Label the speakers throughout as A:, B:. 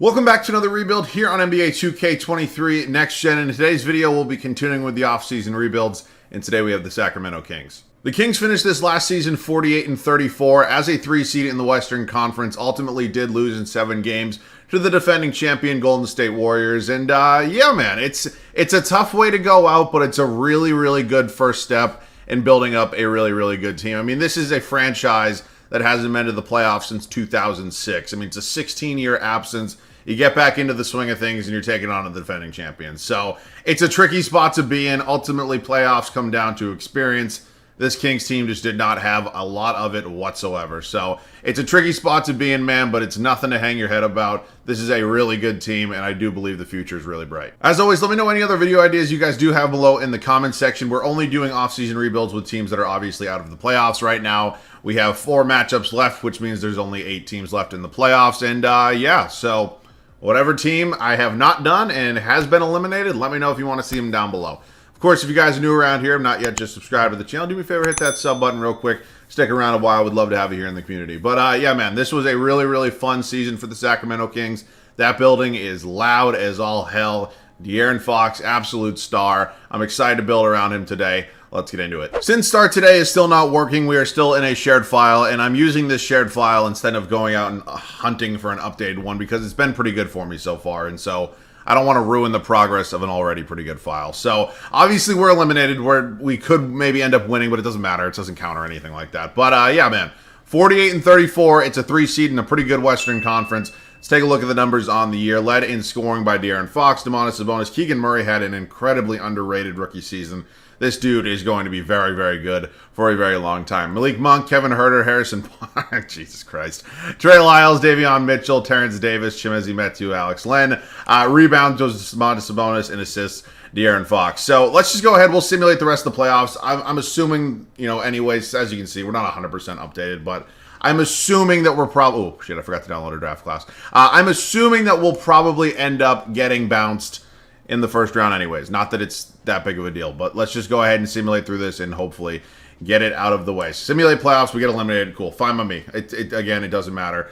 A: Welcome back to another rebuild here on NBA 2K23 Next Gen. In today's video, we'll be continuing with the offseason rebuilds, and today we have the Sacramento Kings. The Kings finished this last season 48-34 as a 3 seed in the Western Conference, ultimately did lose in 7 games to the defending champion Golden State Warriors. And yeah, man, it's a tough way to go out, but it's a really, really good first step in building up a really, really good team. I mean, this is a franchise that hasn't been to the playoffs since 2006. I mean, it's a 16-year absence. You get back into the swing of things and you're taking on the defending champions. So it's a tricky spot to be in. Ultimately, playoffs come down to experience. This Kings team just did not have a lot of it whatsoever. So it's a tricky spot to be in, man, but it's nothing to hang your head about. This is a really good team, and I do believe the future is really bright. As always, let me know any other video ideas you guys do have below in the comments section. We're only doing offseason rebuilds with teams that are obviously out of the playoffs right now. We have 4 matchups left, which means there's only 8 teams left in the playoffs. And yeah, so whatever team I have not done and has been eliminated, let me know if you want to see them down below. Of course, if you guys are new around here, not yet just subscribed to the channel, do me a favor, hit that sub button real quick. Stick around a while. Would love to have you here in the community. But yeah, man, this was a really, really fun season for the Sacramento Kings. That building is loud as all hell. De'Aaron Fox, absolute star. I'm excited to build around him today. Let's get into it. Since Start Today is still not working, we are still in a shared file, and I'm using this shared file instead of going out and hunting for an updated one because it's been pretty good for me so far, and so I don't want to ruin the progress of an already pretty good file. So obviously we're eliminated. We could maybe end up winning, but it doesn't matter. It doesn't count or anything like that. But yeah, man, 48-34. It's a 3 seed in a pretty good Western Conference. Let's take a look at the numbers on the year. Led in scoring by De'Aaron Fox, Domantas Sabonis. Keegan Murray had an incredibly underrated rookie season. This dude is going to be very, very good for a very long time. Malik Monk, Kevin Huerter, Harrison Barnes, Jesus Christ, Trey Lyles, Davion Mitchell, Terrence Davis, Chimezie Metu, Alex Len. Rebounds, Domantas Sabonis, and assists, De'Aaron Fox. So let's just go ahead. We'll simulate the rest of the playoffs. I'm assuming, anyways, as you can see, we're not 100% updated, but I'm assuming that we're probably... Oh, shit, I forgot to download a draft class. I'm assuming that we'll probably end up getting bounced in the first round anyways. Not that it's that big of a deal, but let's just go ahead and simulate through this and hopefully get it out of the way. Simulate playoffs, we get eliminated. Cool, fine by me. Again, it doesn't matter.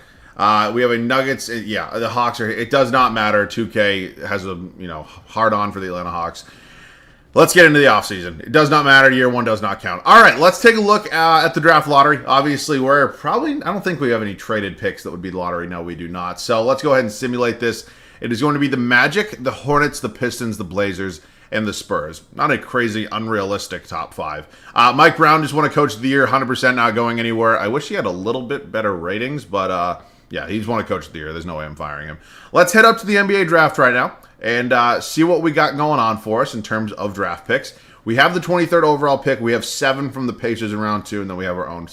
A: We have a Nuggets. Yeah, the Hawks are... It does not matter. 2K has a, hard on for the Atlanta Hawks. Let's get into the offseason. It does not matter. Year 1 does not count. All right, let's take a look at the draft lottery. Obviously, we're probably... I don't think we have any traded picks that would be lottery. No, we do not. So let's go ahead and simulate this. It is going to be the Magic, the Hornets, the Pistons, the Blazers, and the Spurs. Not a crazy, unrealistic top 5. Mike Brown just won a Coach of the Year, 100% not going anywhere. I wish he had a little bit better ratings, but yeah, he's won a Coach of the Year. There's no way I'm firing him. Let's head up to the NBA draft right now and see what we got going on for us in terms of draft picks. We have the 23rd overall pick. We have 7 from the Pacers in round 2, and then we have our own,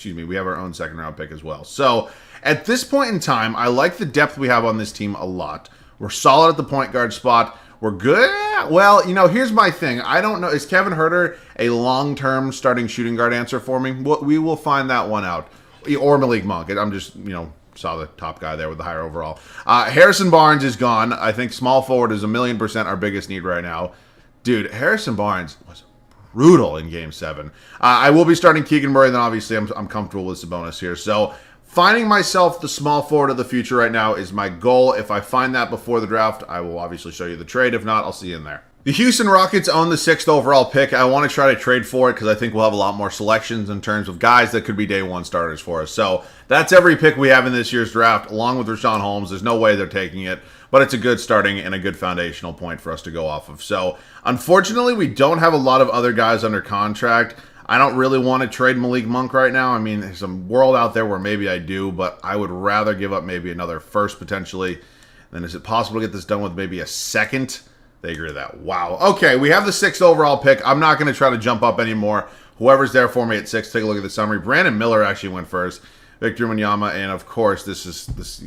A: we have our own second round pick as well. So at this point in time, I like the depth we have on this team a lot. We're solid at the point guard spot. We're good. Well, here's my thing. I don't know. Is Kevin Huerter a long-term starting shooting guard answer for me? We will find that one out. Or Malik Monk. I'm just, saw the top guy there with the higher overall. Harrison Barnes is gone. I think small forward is 1,000,000% our biggest need right now. Dude, Harrison Barnes was brutal in Game 7. I will be starting Keegan Murray, then obviously I'm comfortable with Sabonis here. So finding myself the small forward of the future right now is my goal. If I find that before the draft, I will obviously show you the trade. If not, I'll see you in there. The Houston Rockets own the 6th overall pick. I want to try to trade for it because I think we'll have a lot more selections in terms of guys that could be day 1 starters for us. So that's every pick we have in this year's draft, along with Rashawn Holmes. There's no way they're taking it, but it's a good starting and a good foundational point for us to go off of. So unfortunately, we don't have a lot of other guys under contract. I don't really want to trade Malik Monk right now. I mean, there's some world out there where maybe I do, but I would rather give up maybe another first potentially. Then is it possible to get this done with maybe a second? They agree to that. Wow. Okay, we have the 6th overall pick. I'm not going to try to jump up anymore. Whoever's there for me at 6, take a look at the summary. Brandon Miller actually went first. Victor Wembanyama, and of course, this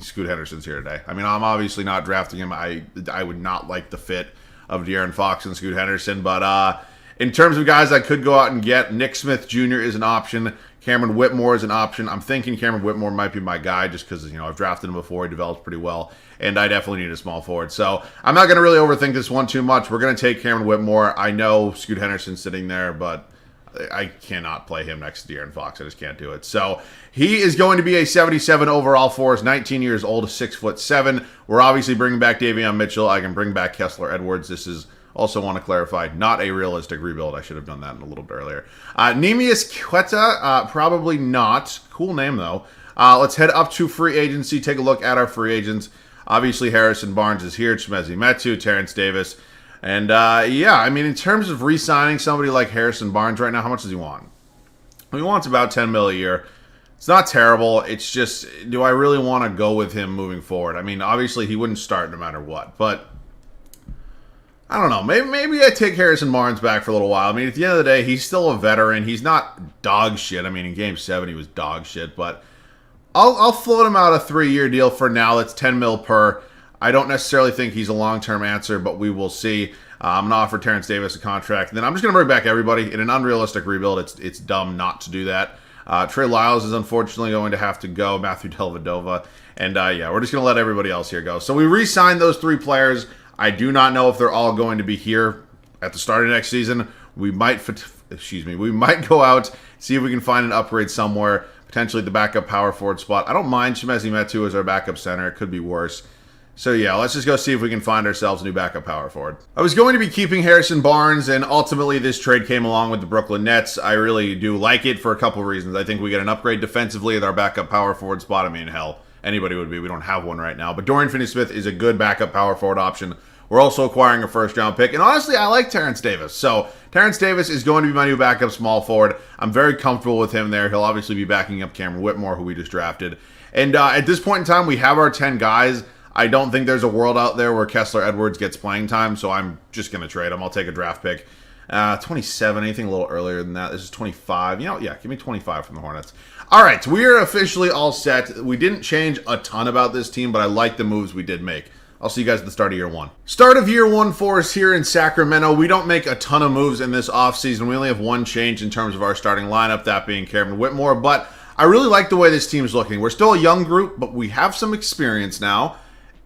A: Scoot Henderson's here today. I mean, I'm obviously not drafting him. I would not like the fit of De'Aaron Fox and Scoot Henderson, but in terms of guys I could go out and get, Nick Smith Jr. is an option. Cameron Whitmore is an option. I'm thinking Cameron Whitmore might be my guy just because, I've drafted him before. He develops pretty well, and I definitely need a small forward. So I'm not going to really overthink this one too much. We're going to take Cameron Whitmore. I know Scoot Henderson's sitting there, but I cannot play him next to De'Aaron Fox. I just can't do it. So he is going to be a 77 overall for us, 19 years old, 6'7". We're obviously bringing back Davion Mitchell. I can bring back Kessler Edwards. This is, also want to clarify, not a realistic rebuild. I should have done that a little bit earlier. Neemias Quetta, probably not. Cool name, though. Let's head up to free agency, take a look at our free agents. Obviously, Harrison Barnes is here, Chimezie Metu, Terrence Davis. And, yeah, I mean, in terms of re-signing somebody like Harrison Barnes right now, how much does he want? He wants about $10 million a year. It's not terrible. It's just, do I really want to go with him moving forward? I mean, obviously, he wouldn't start no matter what. But, I don't know. Maybe I take Harrison Barnes back for a little while. I mean, at the end of the day, he's still a veteran. He's not dog shit. I mean, in Game 7, he was dog shit. But I'll float him out a 3-year deal for now. That's $10 million per. I don't necessarily think he's a long-term answer, but we will see. I'm going to offer Terrence Davis a contract. And then I'm just going to bring back everybody. In an unrealistic rebuild, it's dumb not to do that. Trey Lyles is unfortunately going to have to go. Matthew Dellavedova. And, yeah, we're just going to let everybody else here go. So we re-signed those 3 players. I do not know if they're all going to be here at the start of next season. We might go out, see if we can find an upgrade somewhere. Potentially the backup power forward spot. I don't mind Chimezie Metu as our backup center. It could be worse. So yeah, let's just go see if we can find ourselves a new backup power forward. I was going to be keeping Harrison Barnes, and ultimately this trade came along with the Brooklyn Nets. I really do like it for a couple of reasons. I think we get an upgrade defensively at our backup power forward spot. I mean, hell, anybody would be. We don't have one right now. But Dorian Finney-Smith is a good backup power forward option. We're also acquiring a first-round pick. And honestly, I like Terrence Davis. So Terrence Davis is going to be my new backup small forward. I'm very comfortable with him there. He'll obviously be backing up Cameron Whitmore, who we just drafted. And at this point in time, we have our 10 guys. I don't think there's a world out there where Kessler Edwards gets playing time, so I'm just going to trade him. I'll take a draft pick. 27, anything a little earlier than that. This is 25. You know, yeah, give me 25 from the Hornets. All right, so we are officially all set. We didn't change a ton about this team, but I like the moves we did make. I'll see you guys at the start of year 1. Start of year 1 for us here in Sacramento. We don't make a ton of moves in this offseason. We only have one change in terms of our starting lineup, that being Cameron Whitmore, but I really like the way this team's looking. We're still a young group, but we have some experience now.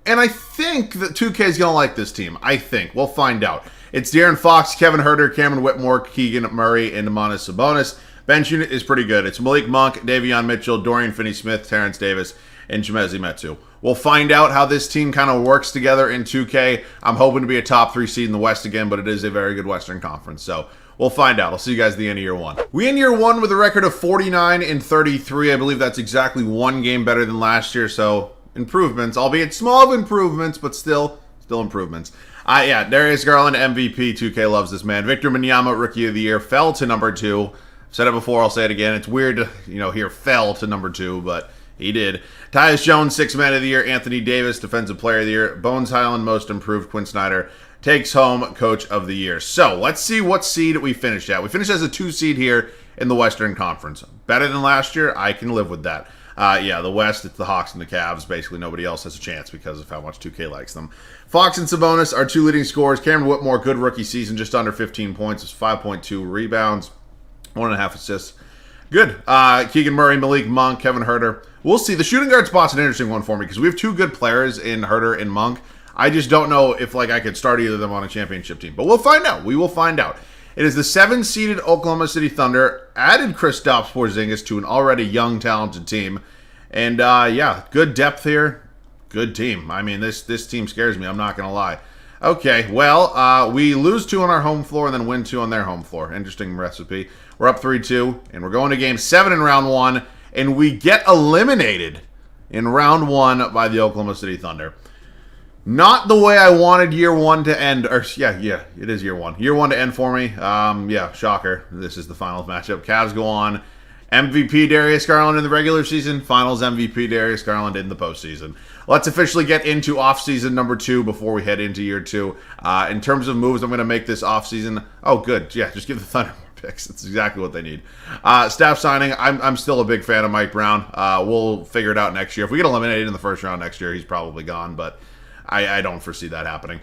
A: And I think that 2K is going to like this team. I think. We'll find out. It's De'Aaron Fox, Kevin Huerter, Cameron Whitmore, Keegan Murray, and Domantas Sabonis. Bench unit is pretty good. It's Malik Monk, Davion Mitchell, Dorian Finney-Smith, Terrence Davis, and Chimezie Metu. We'll find out how this team kind of works together in 2K. I'm hoping to be a top 3 seed in the West again, but it is a very good Western Conference. So we'll find out. I'll see you guys at the end of year 1. We end year 1 with a record of 49-33. I believe that's exactly 1 game better than last year. So improvements, albeit small improvements, but still improvements. Yeah, Darius Garland, MVP. 2K loves this man. Victor Wembanyama, Rookie of the Year, fell to number 2. I've said it before, I'll say it again. It's weird to, hear fell to number 2, but he did. Tyus Jones, 6th Man of the Year. Anthony Davis, Defensive Player of the Year. Bones Highland, Most Improved. Quinn Snyder takes home Coach of the Year. So let's see what seed we finished at. We finished as a 2 seed here in the Western Conference. Better than last year. I can live with that. Yeah, the West, it's the Hawks and the Cavs. Basically, nobody else has a chance because of how much 2K likes them. Fox and Sabonis are 2 leading scorers. Cameron Whitmore, good rookie season, just under 15 points. It's 5.2 rebounds, 1.5 assists. Good. Keegan Murray, Malik Monk, Kevin Huerter. We'll see. The shooting guard spot's an interesting one for me because we have 2 good players in Huerter and Monk. I just don't know if I could start either of them on a championship team. But we'll find out. We will find out. It is the 7-seeded Oklahoma City Thunder. Added Kristaps Porzingis to an already young, talented team. And, yeah, good depth here. Good team. I mean, this team scares me. I'm not going to lie. Okay, well, we lose 2 on our home floor and then win 2 on their home floor. Interesting recipe. We're up 3-2, and we're going to Game 7 in Round 1, and we get eliminated in Round 1 by the Oklahoma City Thunder. Not the way I wanted year 1 to end. Or yeah, it is year 1. Year 1 to end for me. Yeah, shocker. This is the finals matchup. Cavs go on. MVP Darius Garland in the regular season. Finals MVP Darius Garland in the postseason. Let's officially get into offseason number 2 before we head into year 2. In terms of moves, I'm going to make this offseason. Oh, good. Yeah, just give the Thunder more picks. That's exactly what they need. Staff signing. I'm still a big fan of Mike Brown. We'll figure it out next year. If we get eliminated in the first round next year, he's probably gone, but I don't foresee that happening.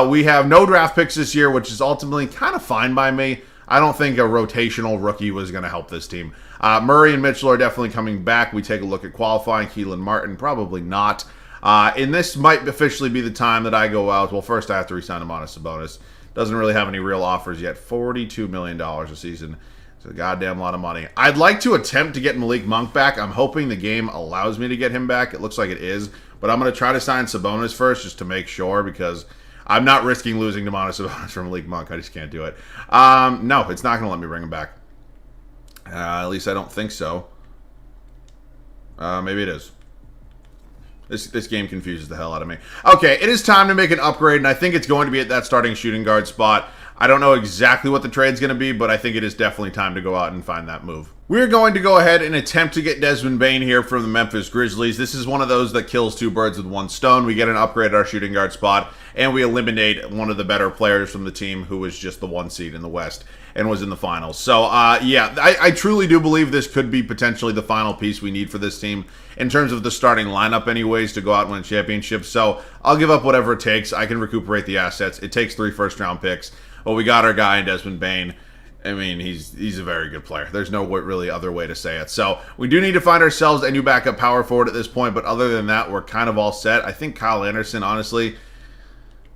A: We have no draft picks this year, which is ultimately kind of fine by me. I don't think a rotational rookie was going to help this team. Murray and Mitchell are definitely coming back. We take a look at qualifying. Keelan Martin, probably not. And this might officially be the time that I go out. Well, first I have to re-sign Domantas Sabonis. Doesn't really have any real offers yet. $42 million a season. It's a goddamn lot of money. I'd like to attempt to get Malik Monk back. I'm hoping the game allows me to get him back. It looks like it is. But I'm going to try to sign Sabonis first just to make sure, because I'm not risking losing Domantas Sabonis from Malik Monk. I just can't do it. No, it's not going to let me bring him back. At least I don't think so. Maybe it is. This game confuses the hell out of me. Okay, it is time to make an upgrade, and I think it's going to be at that starting shooting guard spot. I don't know exactly what the trade's going to be, but I think it is definitely time to go out and find that move. We're going to go ahead and attempt to get Desmond Bane here from the Memphis Grizzlies. This is one of those that kills two birds with one stone. We get an upgrade at our shooting guard spot, and we eliminate one of the better players from the team who was just the 1 seed in the West and was in the finals. So, yeah, I truly do believe this could be potentially the final piece we need for this team in terms of the starting lineup anyways to go out and win championships. So I'll give up whatever it takes. I can recuperate the assets. It takes 3 first-round picks. Well, we got our guy in Desmond Bane. I mean, he's a very good player. There's no really other way to say it. So we do need to find ourselves a new backup power forward at this point, but other than that, we're kind of all set. I think Kyle Anderson, honestly,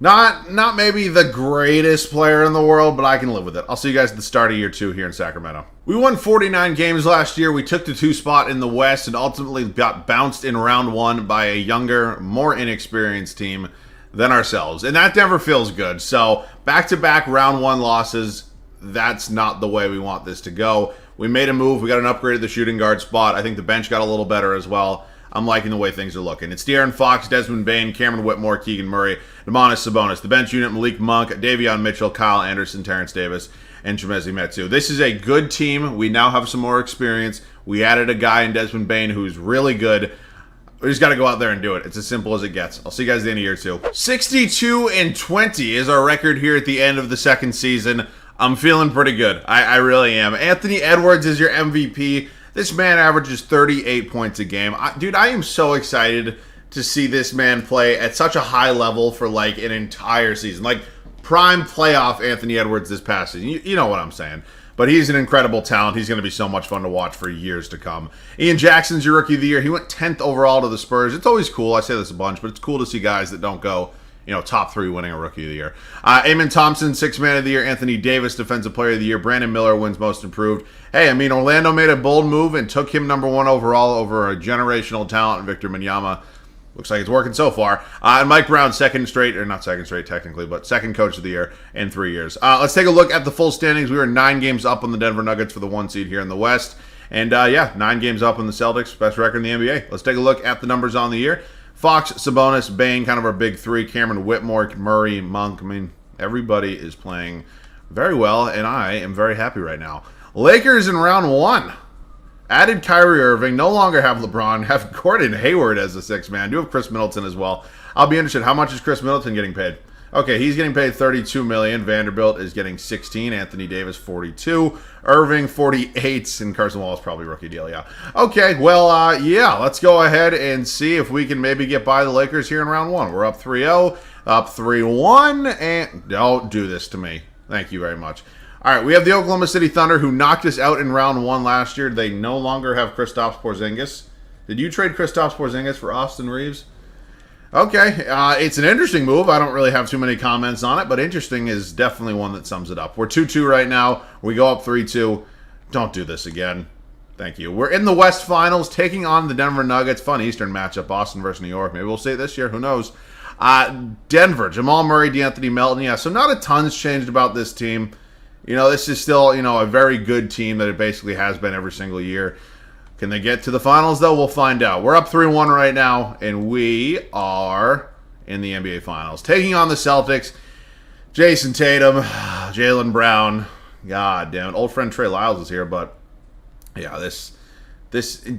A: not maybe the greatest player in the world, but I can live with it. I'll see you guys at the start of year 2 here in Sacramento. We won 49 games last year. We took the 2 spot in the West and ultimately got bounced in round 1 by a younger, more inexperienced team than ourselves. And that never feels good. So back-to-back round 1 losses, that's not the way we want this to go. We made a move. We got an upgrade at the shooting guard spot. I think the bench got a little better as well. I'm liking the way things are looking. It's De'Aaron Fox, Desmond Bane, Cameron Whitmore, Keegan Murray, Domantas Sabonis. The bench unit, Malik Monk, Davion Mitchell, Kyle Anderson, Terrence Davis, and Chimezie Metu. This is a good team. We now have some more experience. We added a guy in Desmond Bane who's really good. We just got to go out there and do it. It's as simple as it gets. I'll see you guys at the end of year 2. 62-20 is our record here at the end of the second season. I'm feeling pretty good. I really am. Anthony Edwards is your MVP. This man averages 38 points a game. Dude, I am so excited to see this man play at such a high level for like an entire season. Like prime playoff Anthony Edwards this past season. You know what I'm saying. But he's an incredible talent. He's going to be so much fun to watch for years to come. Ian Jackson's your Rookie of the Year. He went 10th overall to the Spurs. It's always cool. I say this a bunch, but it's cool to see guys that don't go, top 3 winning a Rookie of the Year. Amen Thompson, 6th Man of the Year. Anthony Davis, Defensive Player of the Year. Brandon Miller wins Most Improved. Hey, I mean, Orlando made a bold move and took him number 1 overall over a generational talent, Victor Wembanyama. Looks like it's working so far. And Mike Brown, second coach of the year in 3 years. Let's take a look at the full standings. We were 9 games up on the Denver Nuggets for the 1 seed here in the West. And 9 games up on the Celtics, best record in the NBA. Let's take a look at the numbers on the year. Fox, Sabonis, Bane, kind of our big 3. Cameron Whitmore, Murray, Monk. I mean, everybody is playing very well, and I am very happy right now. Lakers in round 1. Added Kyrie Irving, no longer have LeBron, have Gordon Hayward as the 6th man. Do have Chris Middleton as well. I'll be interested. How much is Chris Middleton getting paid? Okay, he's getting paid $32 million. Vanderbilt is getting $16. Anthony Davis, $42. Irving, $48. And Carson Wallace, probably rookie deal, yeah. Okay, well, let's go ahead and see if we can maybe get by the Lakers here in round 1. We're up 3-0, up 3-1, and don't do this to me. Thank you very much. All right, we have the Oklahoma City Thunder who knocked us out in round 1 last year. They no longer have Kristaps Porzingis. Did you trade Kristaps Porzingis for Austin Reeves? Okay, it's an interesting move. I don't really have too many comments on it, but interesting is definitely one that sums it up. We're 2-2 right now. We go up 3-2. Don't do this again. Thank you. We're in the West Finals, taking on the Denver Nuggets. Fun Eastern matchup, Boston versus New York. Maybe we'll see it this year. Who knows? Denver, Jamal Murray, DeAnthony Melton. Yeah, so not a ton's changed about this team. This is still, a very good team that it basically has been every single year. Can they get to the finals, though? We'll find out. We're up 3-1 right now, and we are in the NBA Finals. Taking on the Celtics, Jason Tatum, Jaylen Brown. God damn it. Old friend Trey Lyles is here, but, yeah, this.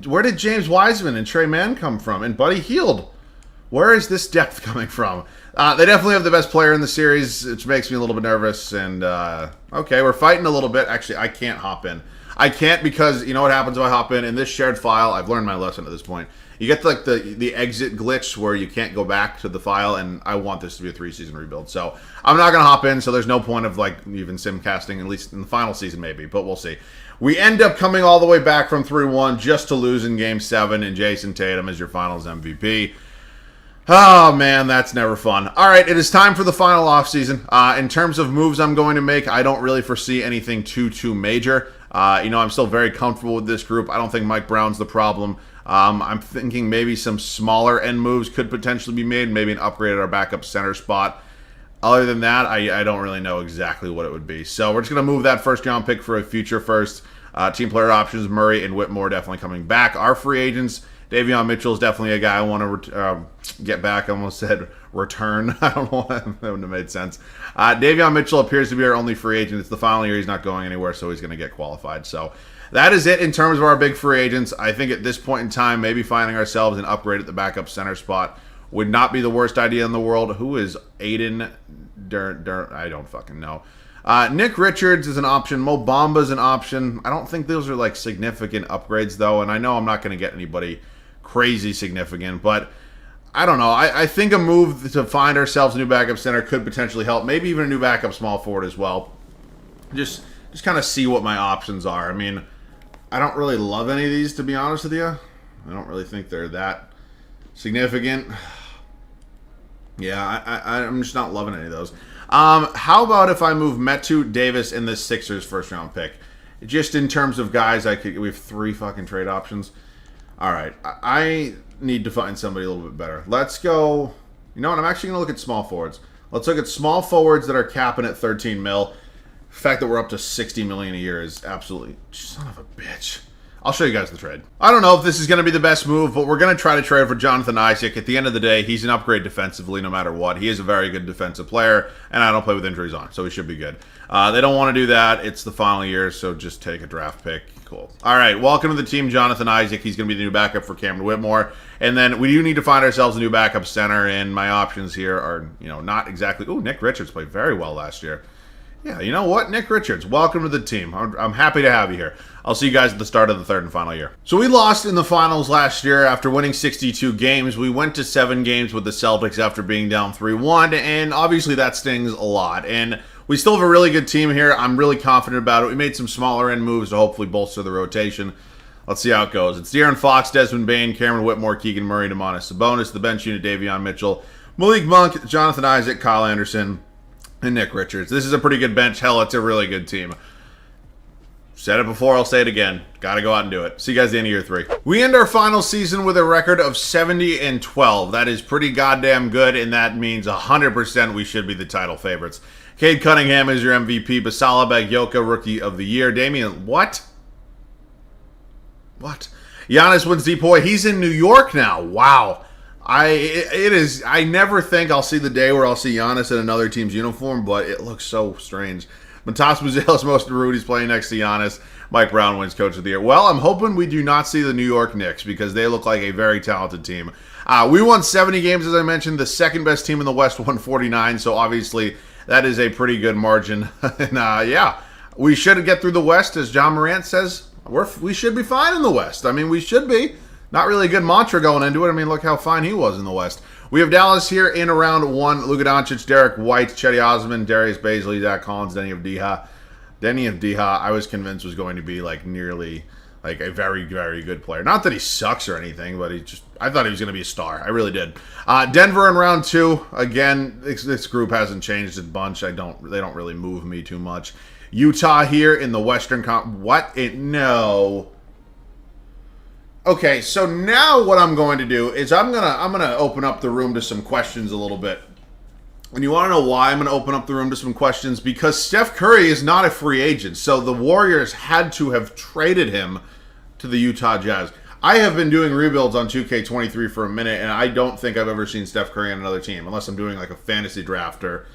A: Where did James Wiseman and Trey Mann come from? And Buddy Hield. Where is this depth coming from? They definitely have the best player in the series, which makes me a little bit nervous. And, okay, we're fighting a little bit. Actually, I can't hop in. I can't because, you know what happens if I hop in? In this shared file, I've learned my lesson at this point. You get, like, the exit glitch where you can't go back to the file, and I want this to be a 3-season rebuild. So I'm not going to hop in, so there's no point of, like, even simcasting, at least in the final season maybe, but we'll see. We end up coming all the way back from 3-1 just to lose in Game 7, and Jason Tatum is your finals MVP. Oh, man, that's never fun. All right, it is time for the final offseason. In terms of moves I'm going to make, I don't really foresee anything too major. I'm still very comfortable with this group. I don't think Mike Brown's the problem. I'm thinking maybe some smaller end moves could potentially be made, maybe an upgrade at our backup center spot. Other than that, I don't really know exactly what it would be. So we're just going to move that first-round pick for a future first. Team player options, Murray and Whitmore definitely coming back. Our free agents, Davion Mitchell is definitely a guy I want to get back. I almost said return. I don't know why that wouldn't have made sense. Davion Mitchell appears to be our only free agent. It's the final year. He's not going anywhere, so he's going to get qualified. So that is it in terms of our big free agents. I think at this point in time, maybe finding ourselves an upgrade at the backup center spot would not be the worst idea in the world. Who is Aiden I don't fucking know. Nick Richards is an option. Mo Bamba is an option. I don't think those are like significant upgrades though, and I know I'm not going to get anybody crazy significant, but I don't know. I think a move to find ourselves a new backup center could potentially help. Maybe even a new backup small forward as well. Just kind of see what my options are. I mean, I don't really love any of these, to be honest with you. I don't really think they're that significant. Yeah, I'm just not loving any of those. How about if I move Metu Davis in this Sixers first-round pick? Just in terms of guys, we have 3 fucking trade options. All right, I need to find somebody a little bit better. Let's go. You know what? I'm actually going to look at small forwards. Let's look at small forwards that are capping at 13 mil. The fact that we're up to 60 million a year is absolutely son of a bitch. I'll show you guys the trade. I don't know if this is going to be the best move, but we're going to try to trade for Jonathan Isaac. At the end of the day, he's an upgrade defensively no matter what. He is a very good defensive player, and I don't play with injuries on, so he should be good. They don't want to do that. It's the final year, so just take a draft pick. Cool. All right, welcome to the team, Jonathan Isaac. He's going to be the new backup for Cameron Whitmore. And then we do need to find ourselves a new backup center, and my options here are, not exactly... Ooh, Nick Richards played very well last year. Yeah, you know what? Nick Richards, welcome to the team. I'm happy to have you here. I'll see you guys at the start of the third and final year. So we lost in the finals last year after winning 62 games. We went to 7 games with the Celtics after being down 3-1, and obviously that stings a lot. And we still have a really good team here. I'm really confident about it. We made some smaller end moves to hopefully bolster the rotation. Let's see how it goes. It's De'Aaron Fox, Desmond Bane, Cameron Whitmore, Keegan Murray, Domantas Sabonis, the bench unit, Davion Mitchell, Malik Monk, Jonathan Isaac, Kyle Anderson, and Nick Richards. This is a pretty good bench. Hell, it's a really good team. Said it before, I'll say it again. Got to go out and do it. See you guys at the end of year 3. We end our final season with a record of 70-12. That is pretty goddamn good, and that means 100% we should be the title favorites. Cade Cunningham is your MVP. Basala Bagyoka, Rookie of the Year. Damian, what? What? Giannis wins Depoy. He's in New York now. Wow. I never think I'll see the day where I'll see Giannis in another team's uniform, but it looks so strange. Matas Muzelis, most Rudy's playing next to Giannis. Mike Brown wins Coach of the Year. Well, I'm hoping we do not see the New York Knicks because they look like a very talented team. We won 70 games, as I mentioned. The second best team in the West won 49, so obviously that is a pretty good margin. And yeah, we should get through the West, as John Morant says. We should be fine in the West. I mean, we should be. Not really a good mantra going into it. I mean, look how fine he was in the West. We have Dallas here in round 1. Luka Doncic, Derek White, Chetty Osman, Darius Baisley, Zach Collins, Denny Avdija. Denny Avdija, I was convinced was going to be nearly a very, very good player. Not that he sucks or anything, but I thought he was going to be a star. I really did. Denver in round 2. Again, this group hasn't changed a bunch. They don't really move me too much. Utah here in the Western no. Okay, so now what I'm going to do is I'm gonna open up the room to some questions a little bit. And you want to know why I'm going to open up the room to some questions? Because Steph Curry is not a free agent, so the Warriors had to have traded him to the Utah Jazz. I have been doing rebuilds on 2K23 for a minute, and I don't think I've ever seen Steph Curry on another team, unless I'm doing like a fantasy draft or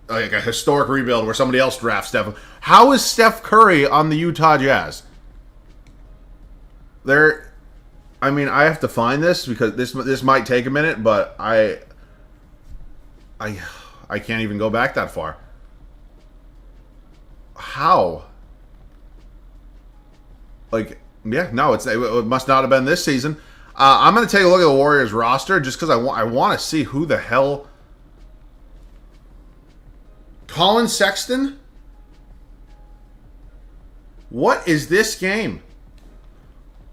A: like a historic rebuild where somebody else drafts Steph. How is Steph Curry on the Utah Jazz? I mean, I have to find this because this might take a minute, but I can't even go back that far. How? Yeah, no, it must not have been this season. I'm going to take a look at the Warriors roster just because I want to see who the hell. Colin Sexton? What is this game?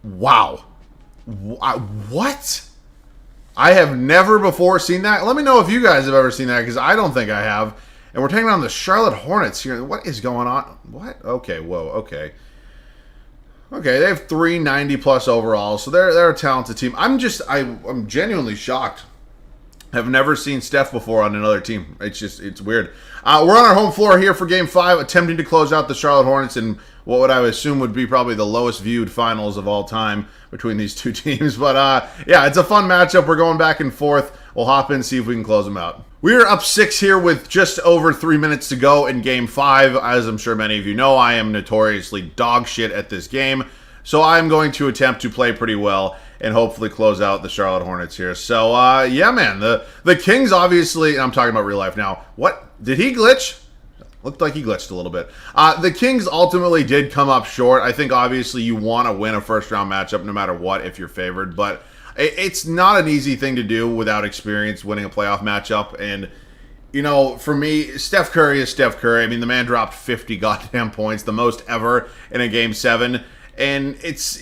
A: Wow. What? I have never before seen that. Let me know if you guys have ever seen that, because I don't think I have. And we're taking on the Charlotte Hornets here. What is going on? What? Okay, whoa, okay. Okay, they have 390 plus overall, so they're a talented team. I'm genuinely shocked. I've never seen Steph before on another team. It's weird. We're on our home floor here for Game 5, attempting to close out the Charlotte Hornets in what would I assume would be probably the lowest viewed finals of all time between these two teams. But yeah, it's a fun matchup. We're going back and forth. We'll hop in and see if we can close them out. We are up 6 here with just over 3 minutes to go in Game 5. As I'm sure many of you know, I am notoriously dog shit at this game. So I'm going to attempt to play pretty well and hopefully close out the Charlotte Hornets here. So, yeah, man, the Kings obviously, and I'm talking about real life now. What? Did he glitch? Looked like he glitched a little bit. The Kings ultimately did come up short. I think obviously you want to win a first-round matchup no matter what if you're favored, but it's not an easy thing to do without experience winning a playoff matchup. And, you know, for me, Steph Curry is Steph Curry. I mean, the man dropped 50 goddamn points, the most ever in a Game 7. And it's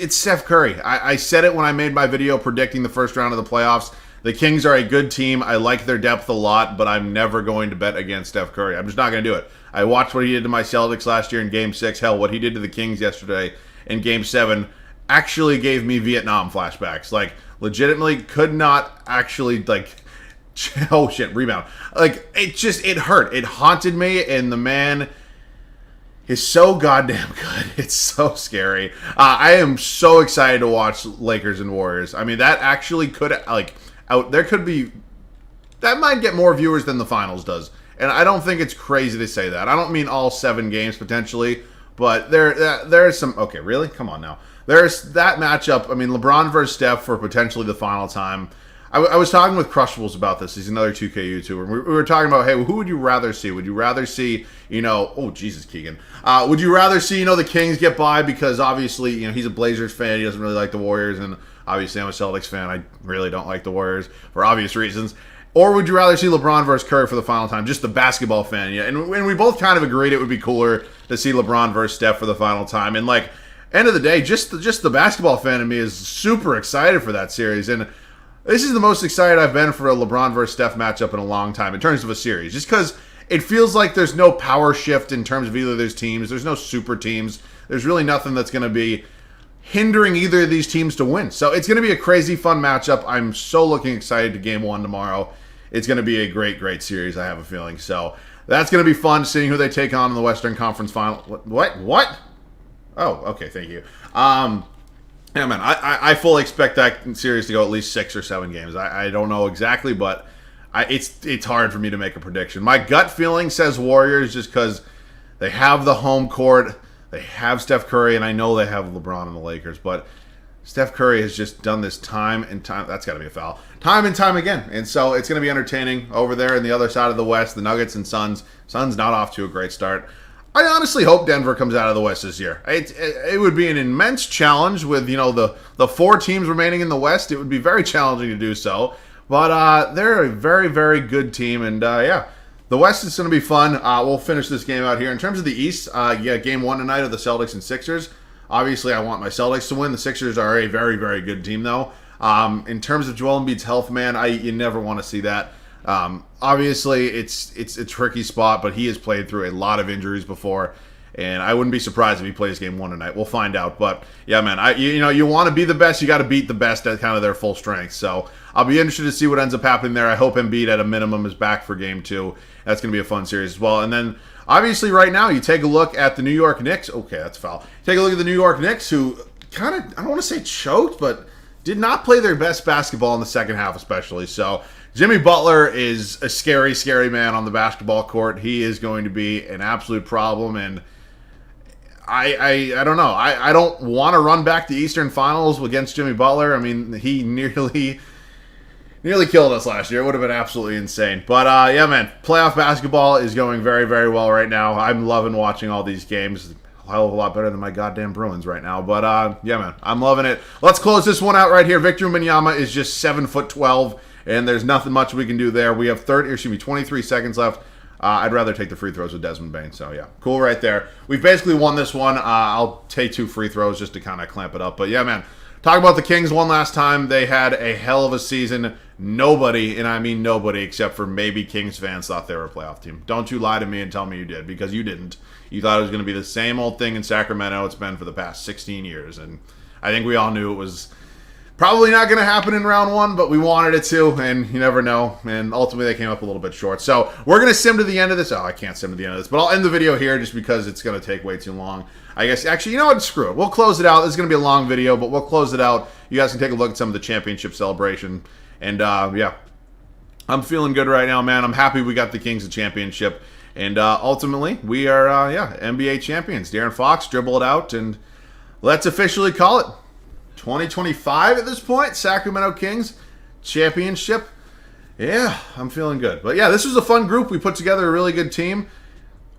A: Steph Curry. I said it when I made my video predicting the first round of the playoffs. The Kings are a good team. I like their depth a lot, but I'm never going to bet against Steph Curry. I'm just not going to do it. I watched what he did to my Celtics last year in Game 6. Hell, what he did to the Kings yesterday in Game 7 actually gave me Vietnam flashbacks. Like, legitimately could not actually, like, oh shit, rebound. Like, it hurt. It haunted me, and the man is so goddamn good. It's so scary. I am so excited to watch Lakers and Warriors. I mean, that actually could, like, there could be, that might get more viewers than the finals does. And I don't think it's crazy to say that. I don't mean all 7 games potentially, but there's some, okay, really? Come on now. There's that matchup. I mean, LeBron versus Steph for potentially the final time. I was talking with Crushables about this. He's another 2K YouTuber. We were talking about, hey, who would you rather see? Would you rather see, you know, oh, Jesus, Keegan. Would you rather see, you know, the Kings get by because obviously, you know, he's a Blazers fan. He doesn't really like the Warriors. And obviously I'm a Celtics fan. I really don't like the Warriors for obvious reasons. Or would you rather see LeBron versus Curry for the final time? Just the basketball fan. Yeah. And we both kind of agreed it would be cooler to see LeBron versus Steph for the final time. And, like, end of the day, just the basketball fan in me is super excited for that series. And this is the most excited I've been for a LeBron versus Steph matchup in a long time in terms of a series. Just because it feels like there's no power shift in terms of either of those teams. There's no super teams. There's really nothing that's going to be hindering either of these teams to win. So it's going to be a crazy fun matchup. I'm so looking excited to Game 1 tomorrow. It's going to be a great, great series, I have a feeling. So that's going to be fun, seeing who they take on in the Western Conference Final. What? Oh, okay, thank you. Yeah, man, I fully expect that series to go at least 6 or 7 games. I don't know exactly, but it's hard for me to make a prediction. My gut feeling says Warriors just because they have the home court, they have Steph Curry, and I know they have LeBron and the Lakers, but Steph Curry has just done this time and time. That's got to be a foul. Time and time again. And so it's going to be entertaining over there in the other side of the West, the Nuggets and Suns. Suns not off to a great start. I honestly hope Denver comes out of the West this year. It would be an immense challenge with, you know, the 4 teams remaining in the West. It would be very challenging to do so. But they're a very, very good team. And, yeah, the West is going to be fun. We'll finish this game out here. In terms of the East, yeah, Game 1 tonight of the Celtics and Sixers. Obviously, I want my Celtics to win. The Sixers are a very, very good team, though. In terms of Joel Embiid's health, man, you never want to see that. Obviously, it's a tricky spot, but he has played through a lot of injuries before, and I wouldn't be surprised if he plays Game 1 tonight. We'll find out, but yeah, man, you want to be the best, you got to beat the best at kind of their full strength. So I'll be interested to see what ends up happening there. I hope Embiid at a minimum is back for Game 2. That's going to be a fun series as well. And then obviously, right now, you take a look at the New York Knicks. Okay, that's foul. Take a look at the New York Knicks, who kind of, I don't want to say choked, but did not play their best basketball in the second half, especially. So Jimmy Butler is a scary, scary man on the basketball court. He is going to be an absolute problem, and I don't know. I don't want to run back the Eastern Finals against Jimmy Butler. I mean, he nearly killed us last year. It would have been absolutely insane. But, yeah, man, playoff basketball is going very, very well right now. I'm loving watching all these games. A hell of a lot better than my goddamn Bruins right now. But, yeah, man, I'm loving it. Let's close this one out right here. Victor Wembanyama is just 7'12", and there's nothing much we can do there. We have 23 seconds left. I'd rather take the free throws with Desmond Bane. So, yeah, cool right there. We've basically won this one. I'll take 2 free throws just to kind of clamp it up. But, yeah, man, talk about the Kings one last time. They had a hell of a season. nobody, and I mean nobody except for maybe Kings fans, thought they were a playoff team. Don't you lie to me and tell me you did, because you didn't. You thought it was going to be the same old thing in Sacramento it's been for the past 16 years, and I think we all knew it was probably not going to happen in round one, but we wanted it to, and you never know. And ultimately, they came up a little bit short. So we're going to sim to the end of this. Oh, I can't sim to the end of this, but I'll end the video here just because it's going to take way too long. I guess, actually, you know what? Screw it. We'll close it out. This is going to be a long video, but we'll close it out. You guys can take a look at some of the championship celebration. And, yeah, I'm feeling good right now, man. I'm happy we got the Kings a championship. And ultimately, we are, yeah, NBA champions. De'Aaron Fox, dribble it out, and let's officially call it 2025 at this point. Sacramento Kings championship. Yeah, I'm feeling good. But yeah, this was a fun group. We put together a really good team.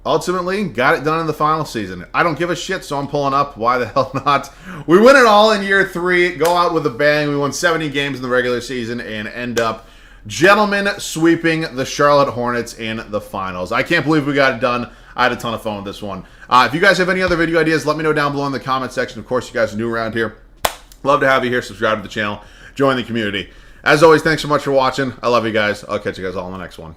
A: Ultimately, got it done in the final season. I don't give a shit, so I'm pulling up. Why the hell not? We win it all in year 3. Go out with a bang. We won 70 games in the regular season and end up gentlemen sweeping the Charlotte Hornets in the finals. I can't believe we got it done. I had a ton of fun with this one. If you guys have any other video ideas, let me know down below in the comment section. Of course, you guys are new around here. Love to have you here. Subscribe to the channel. Join the community. As always, thanks so much for watching. I love you guys. I'll catch you guys all in the next one.